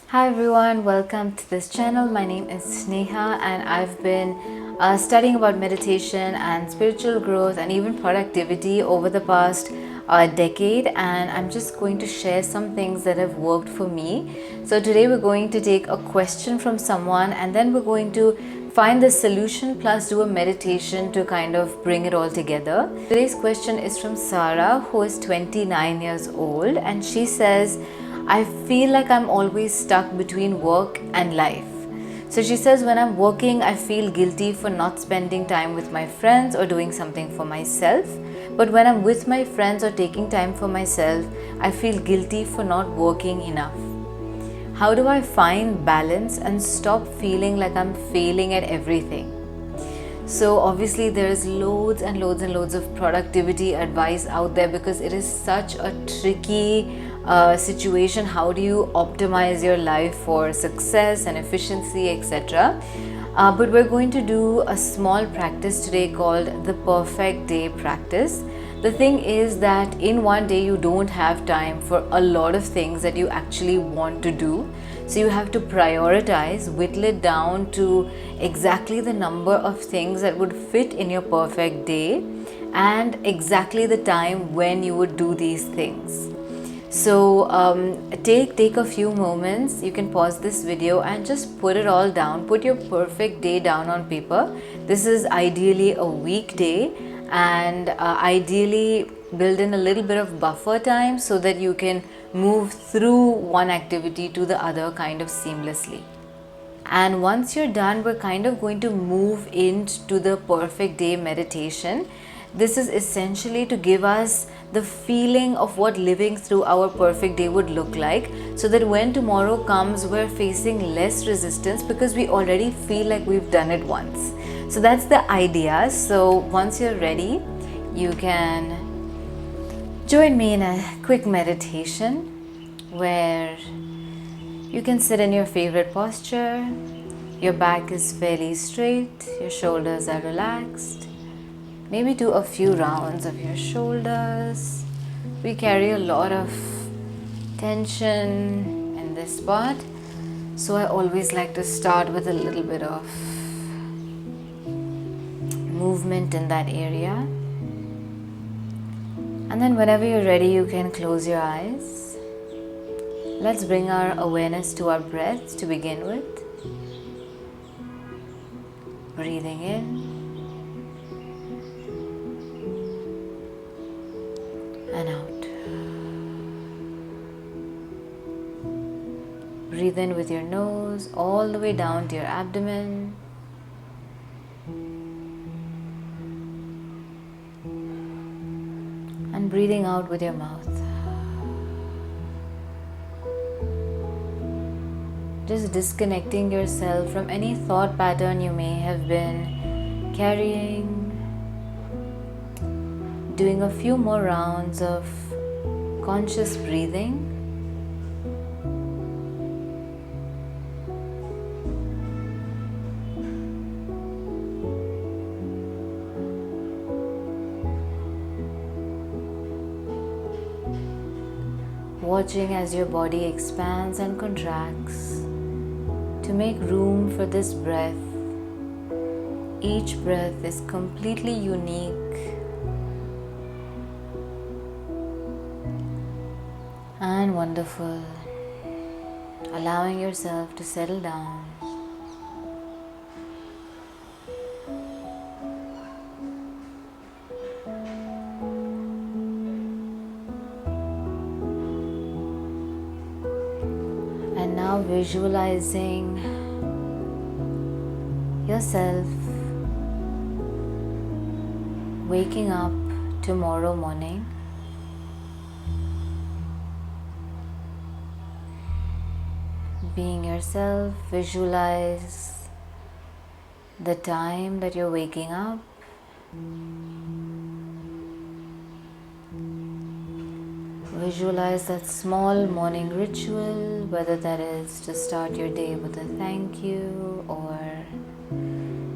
Hi everyone, welcome to this channel. My name is Sneha and I've been studying about meditation and spiritual growth and even productivity over the past decade, and I'm just going to share some things that have worked for me. So today we're going to take a question from someone and then we're going to find the solution plus do a meditation to kind of bring it all together. Today's question is from Sarah, who is 29 years old, and she says, I feel like I'm always stuck between work and life. So she says, when I'm working, I feel guilty for not spending time with my friends or doing something for myself. But when I'm with my friends or taking time for myself, I feel guilty for not working enough. How do I find balance and stop feeling like I'm failing at everything? So obviously there is loads and loads and loads of productivity advice out there because it is such a tricky situation. How do you optimize your life for success and efficiency, etc.? But we're going to do a small practice today called the perfect day practice. The thing is that in one day you don't have time for a lot of things that you actually want to do. So you have to prioritize, whittle it down to exactly the number of things that would fit in your perfect day and exactly the time when you would do these things. So take a few moments. You can pause this video and just put it all down. Put your perfect day down on paper. This is ideally a weekday, and ideally build in a little bit of buffer time so that you can move through one activity to the other kind of seamlessly. And once you're done, we're kind of going to move into the perfect day meditation. This is essentially to give us the feeling of what living through our perfect day would look like, so that when tomorrow comes, we're facing less resistance because we already feel like we've done it once. So that's the idea. So once you're ready, you can join me in a quick meditation where you can sit in your favorite posture. Your back is fairly straight, your shoulders are relaxed. Maybe do a few rounds of your shoulders. We carry a lot of tension in this spot, so I always like to start with a little bit of movement in that area. And then whenever you're ready, you can close your eyes. Let's bring our awareness to our breath to begin with. Breathing in and out. Breathe in with your nose all the way down to your abdomen. And breathing out with your mouth. Just disconnecting yourself from any thought pattern you may have been carrying. Doing a few more rounds of conscious breathing. Watching as your body expands and contracts to make room for this breath. Each breath is completely unique and wonderful, allowing yourself to settle down. And now visualizing yourself waking up tomorrow morning. Being yourself, visualize the time that you're waking up. Visualize that small morning ritual, whether that is to start your day with a thank you or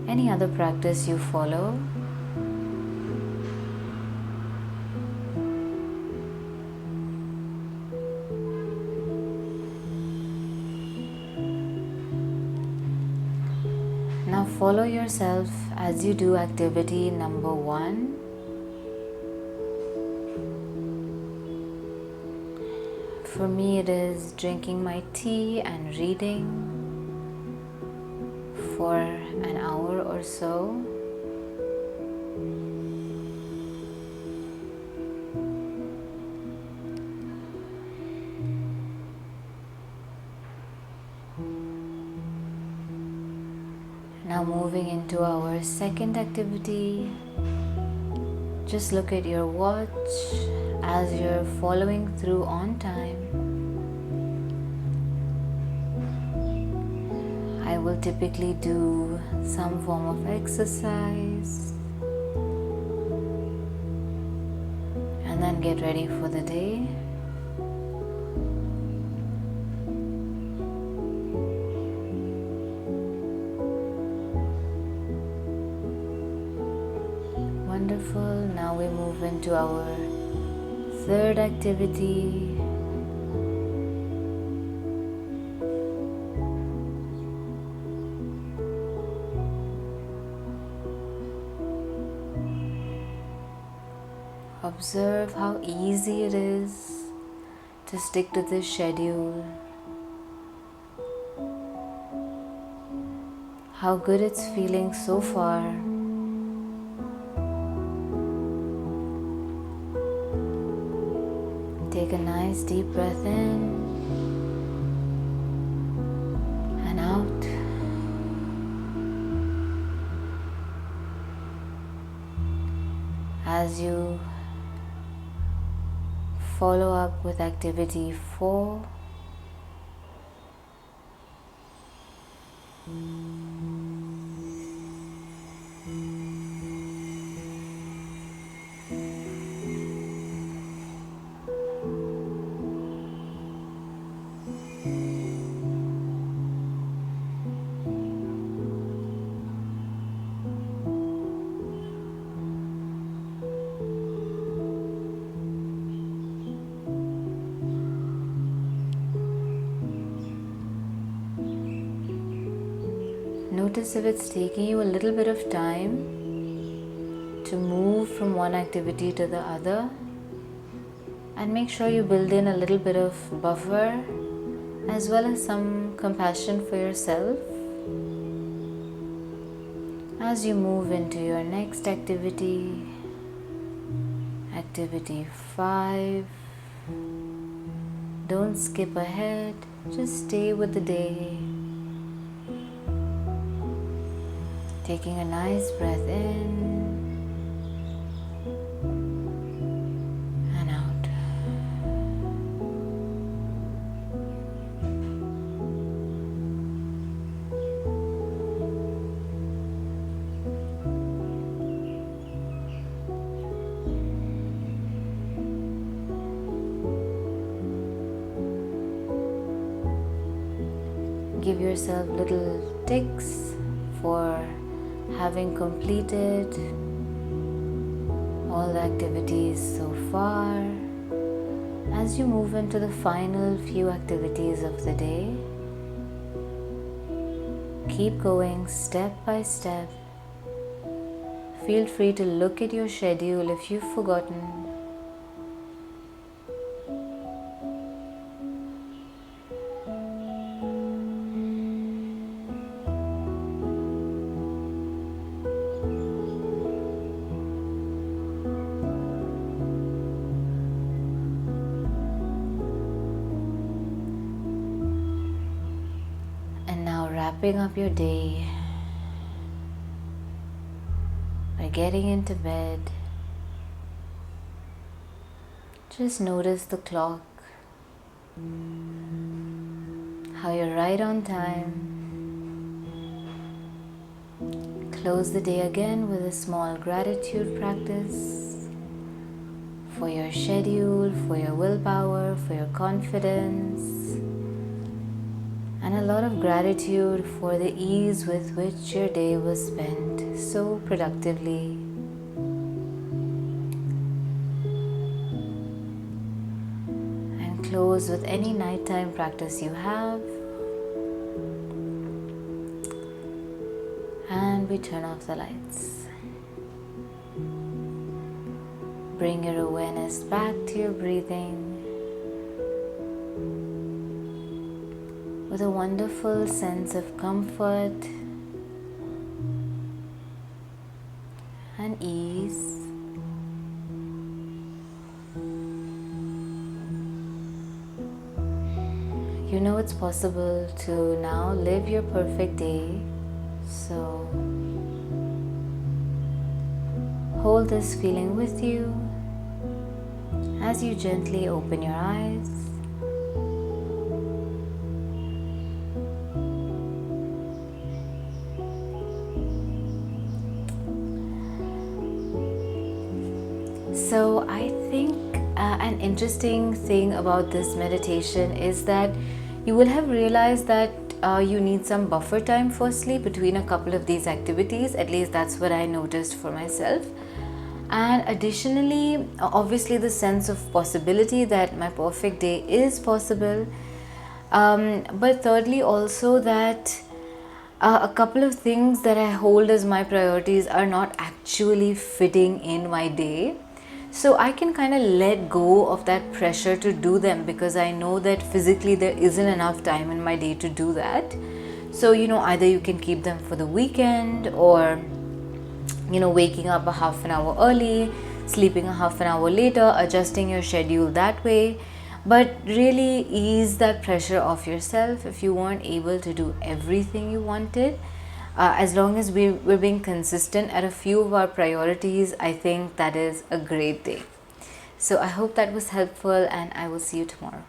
any other practice you follow. follow yourself as you do activity number 1. For me, it is drinking my tea and reading for an hour or so. Now moving into our second activity, just look at your watch as you're following through on time. I will typically do some form of exercise and then get ready for the day. Wonderful. Now we move into our third activity. Observe how easy it is to stick to this schedule. How good it's feeling so far. Take a nice deep breath in and out. As you follow up with activity 4, notice if it's taking you a little bit of time to move from one activity to the other, and make sure you build in a little bit of buffer as well as some compassion for yourself as you move into your next activity, activity 5. Don't skip ahead, just stay with the day. Taking a nice breath in and out. Give yourself little ticks for having completed all the activities so far. As you move into the final few activities of the day, keep going step by step. Feel free to look at your schedule if you've forgotten. Wrapping up your day by getting into bed. Just notice the clock, how you're right on time. Close the day again with a small gratitude practice for your schedule, for your willpower, for your confidence, and a lot of gratitude for the ease with which your day was spent so productively. And close with any nighttime practice you have. And we turn off the lights. Bring your awareness back to your breathing with a wonderful sense of comfort and ease. You know it's possible to now live your perfect day, so hold this feeling with you as you gently open your eyes. So I think an interesting thing about this meditation is that you will have realized that you need some buffer time firstly between a couple of these activities. At least that's what I noticed for myself. And additionally, obviously the sense of possibility that my perfect day is possible. But thirdly also that a couple of things that I hold as my priorities are not actually fitting in my day. So I can kind of let go of that pressure to do them because I know that physically there isn't enough time in my day to do that. So, either you can keep them for the weekend or, waking up a half an hour early, sleeping a half an hour later, adjusting your schedule that way. But really ease that pressure off yourself if you weren't able to do everything you wanted. As long as we're being consistent at a few of our priorities, I think that is a great day. So I hope that was helpful, and I will see you tomorrow.